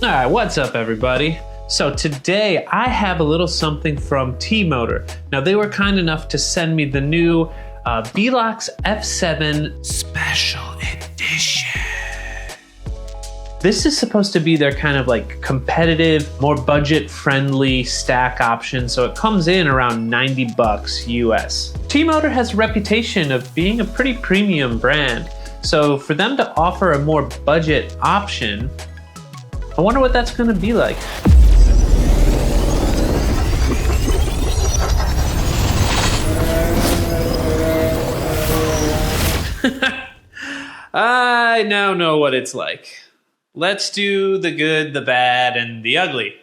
All right, what's up everybody? So today I have a little something from T-Motor. Now they were kind enough to send me the new Velox F7 Special Edition. This is supposed to be their kind of like competitive, more budget-friendly stack option, so it comes in around 90 bucks US. T-Motor has a reputation of being a pretty premium brand, so for them to offer a more budget option, I wonder what that's gonna be like. I now know what it's like. Let's do the good, the bad, and the ugly.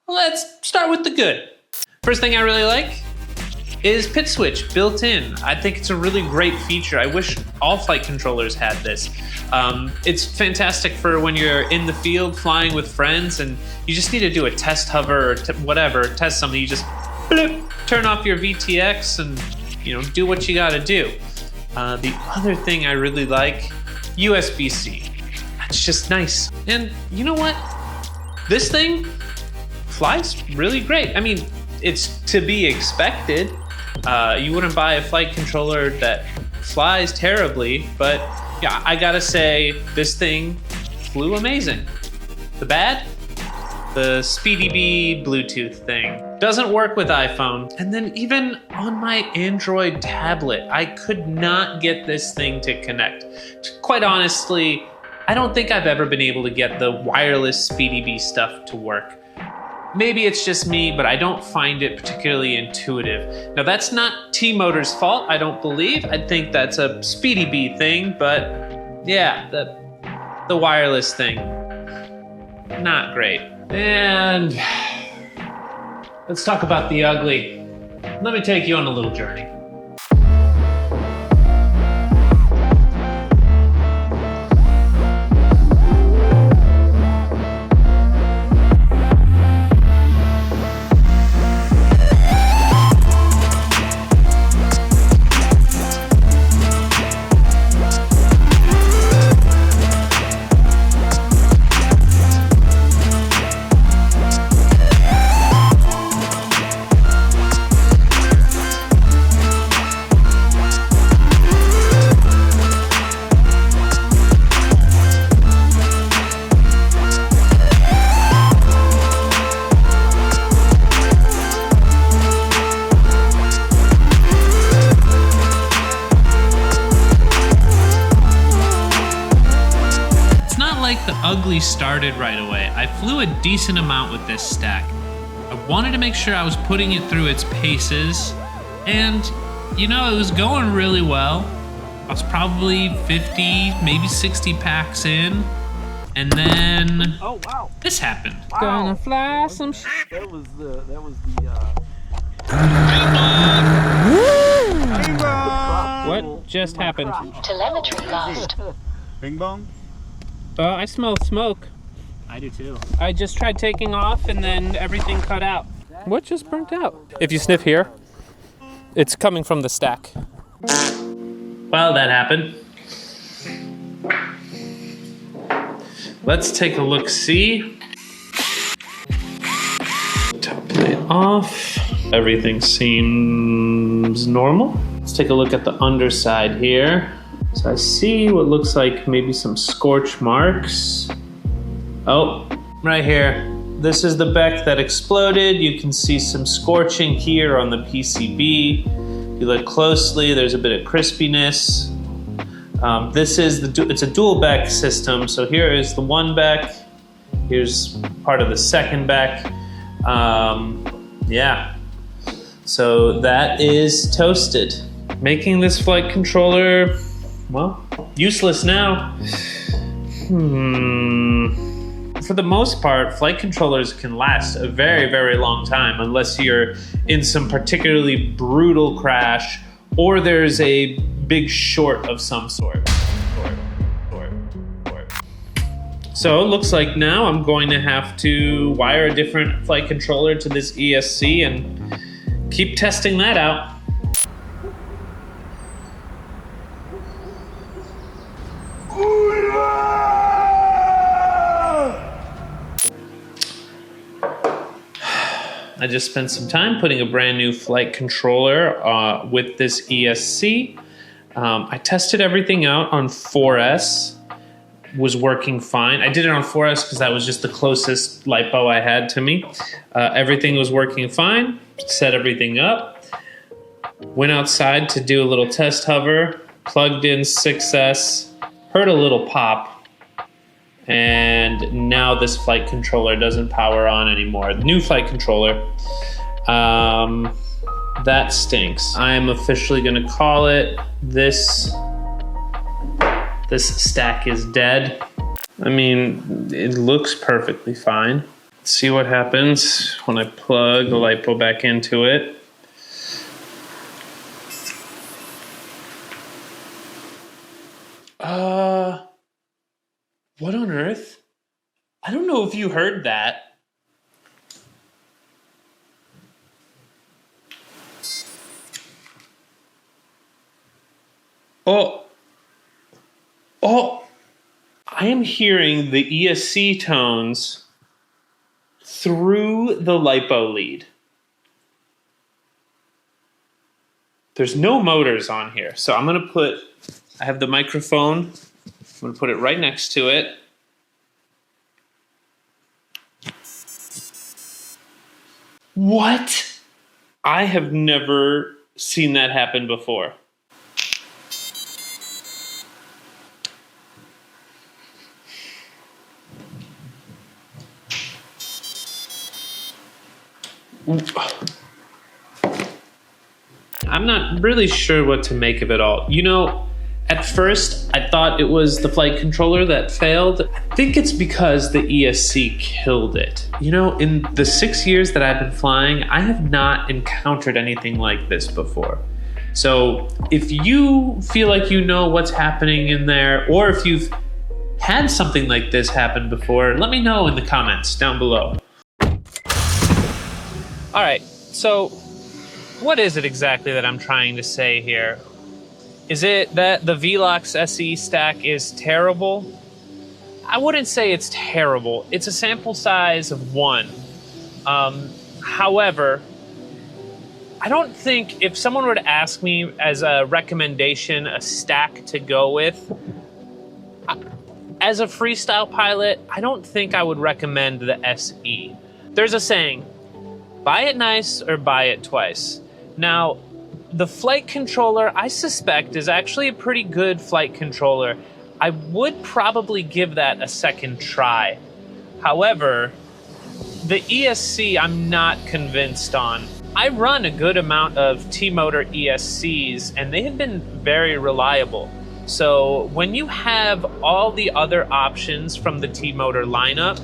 Let's start with the good. First thing I really like is pit switch built in. I think it's a really great feature. I wish all flight controllers had this. It's fantastic for when you're in the field flying with friends and you just need to do a test hover or whatever, test something. You just bloop, turn off your VTX and do what you gotta do. The other thing I really like, USB-C. It's just nice. And you know what? This thing flies really great. I mean, it's to be expected. You wouldn't buy a flight controller that flies terribly, but yeah, I gotta say, this thing flew amazing. The bad? The SpeedyB Bluetooth thing. Doesn't work with iPhone. And then even on my Android tablet, I could not get this thing to connect. Quite honestly, I don't think I've ever been able to get the wireless SpeedyB stuff to work. Maybe it's just me, but I don't find it particularly intuitive. Now that's not T-Motor's fault, I don't believe. I think that's a SpeedyB thing, but yeah, the wireless thing, not great. And let's talk about the ugly. Let me take you on a little journey. The ugly started right away. I flew a decent amount with this stack. I wanted to make sure I was putting it through its paces, and it was going really well. I was probably 50, maybe 60 packs in, and then this happened. Wow. Gonna fly some shit. That was the Bing bong. What just happened? Telemetry lost. Bing bong. I smell smoke. I do too. I just tried taking off and then everything cut out. What just burnt out? If you sniff here, it's coming from the stack. Well, that happened. Let's take a look-see. Top plate off. Everything seems normal. Let's take a look at the underside here. So I see what looks like maybe some scorch marks. Oh, right here. This is the Beck that exploded. You can see some scorching here on the PCB. If you look closely, there's a bit of crispiness. It's a dual Beck system. So here is the one Beck. Here's part of the second Beck. Yeah. So that is toasted. Making this flight controller, well, useless now. For the most part, flight controllers can last a very, very long time unless you're in some particularly brutal crash or there's a big short of some sort. So it looks like now I'm going to have to wire a different flight controller to this ESC and keep testing that out. I just spent some time putting a brand new flight controller with this ESC. I tested everything out on 4S, was working fine. I did it on 4S because that was just the closest LiPo I had to me. Everything was working fine, set everything up, went outside to do a little test hover, plugged in 6S, heard a little pop, and now this flight controller doesn't power on anymore. The new flight controller, that stinks. I am officially gonna call it. This stack is dead. I mean, it looks perfectly fine. Let's see what happens when I plug the LiPo back into it. What on earth? I don't know if you heard that. Oh, I am hearing the ESC tones through the LiPo lead. There's no motors on here, so I'm gonna I have the microphone, I'm gonna put it right next to it. What? I have never seen that happen before. I'm not really sure what to make of it all. You know, at first I thought it was the flight controller that failed. I think it's because the ESC killed it. You know, in the 6 years that I've been flying, I have not encountered anything like this before. So if you feel like you know what's happening in there, or if you've had something like this happen before, let me know in the comments down below. All right, so what is it exactly that I'm trying to say here? Is it that the Velox SE Stack is terrible? I wouldn't say it's terrible. It's a sample size of 1. However, I don't think if someone were to ask me as a recommendation, a stack to go with, as a freestyle pilot, I don't think I would recommend the SE. There's a saying, buy it nice or buy it twice. Now, the flight controller, I suspect, is actually a pretty good flight controller. I would probably give that a second try. However, the ESC I'm not convinced on. I run a good amount of T-Motor ESCs, and they have been very reliable. So when you have all the other options from the T-Motor lineup,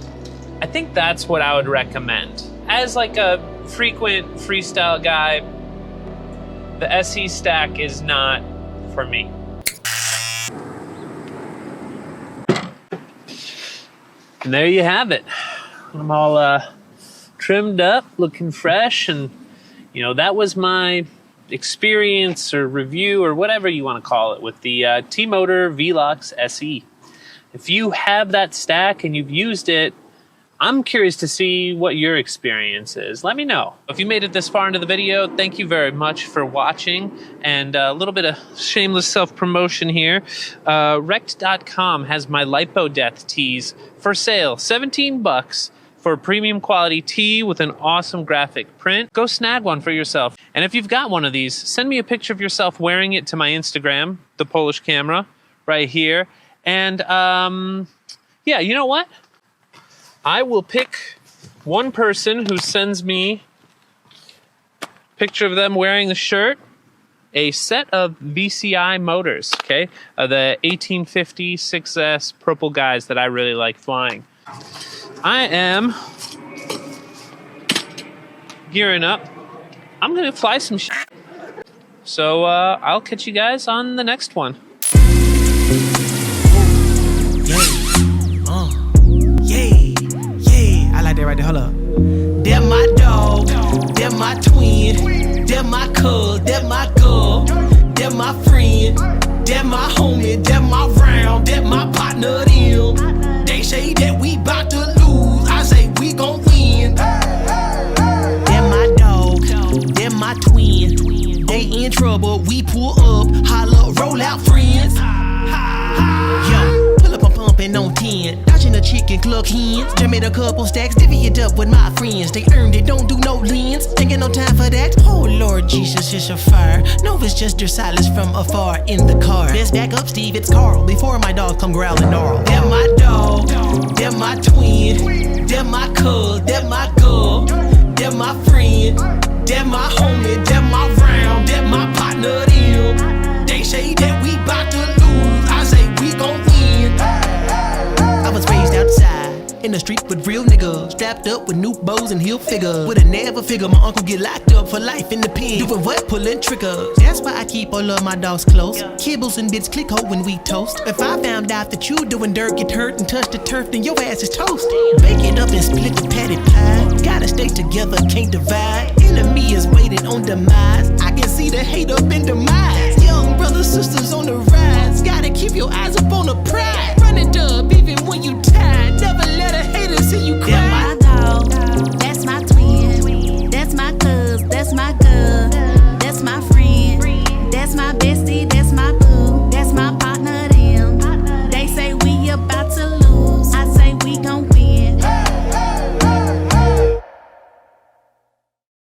I think that's what I would recommend. As like a frequent freestyle guy, the SE Stack is not for me. And there you have it. I'm all trimmed up, looking fresh, and you know, that was my experience or review or whatever you want to call it with the T-Motor Velox SE. If you have that stack and you've used it, I'm curious to see what your experience is. Let me know. If you made it this far into the video, thank you very much for watching. And a little bit of shameless self-promotion here. Rect.com has my LiPo Death tees for sale. $17 for a premium quality tee with an awesome graphic print. Go snag one for yourself. And if you've got one of these, send me a picture of yourself wearing it to my Instagram, the Polish camera, right here. And yeah, you know what? I will pick one person who sends me a picture of them wearing the shirt, a set of VCI motors, okay? The 1850 6S purple guys that I really like flying. I am gearing up. I'm gonna fly some shit. So I'll catch you guys on the next one. Right there, hold up. They're my dog, they're my twin, they're my cuz, they're my girl, they're my friend, they're my homie, they're my round, they're my partner, them. They say that we bout to lose, I say we gon' win. They're my on 10. Dodging a chicken cluck hens. Jamming a couple stacks, divvy it up with my friends. They earned it, don't do no lens. Ain't got no time for that. Oh Lord Jesus, it's a fire. No, it's just their silence from afar in the car. Let's back up, Steve, it's Carl. Before my dog come growling gnarl. That my dog, that my twin, that my cuz, that my girl, that my friend, that my homie, that my round, that my partner, them. They say that we bout to lose, I say we gon' win. I was raised outside in the street with real niggas, strapped up with new bows and heel figures. Woulda never figured my uncle get locked up for life in the pen. Doing what? Pulling triggers. That's why I keep all of my dogs close. Kibbles and bits click ho when we toast. If I found out that you doing dirt, get hurt and touch the turf, then your ass is toast. Bake it up and split the patty pie. Gotta stay together, can't divide.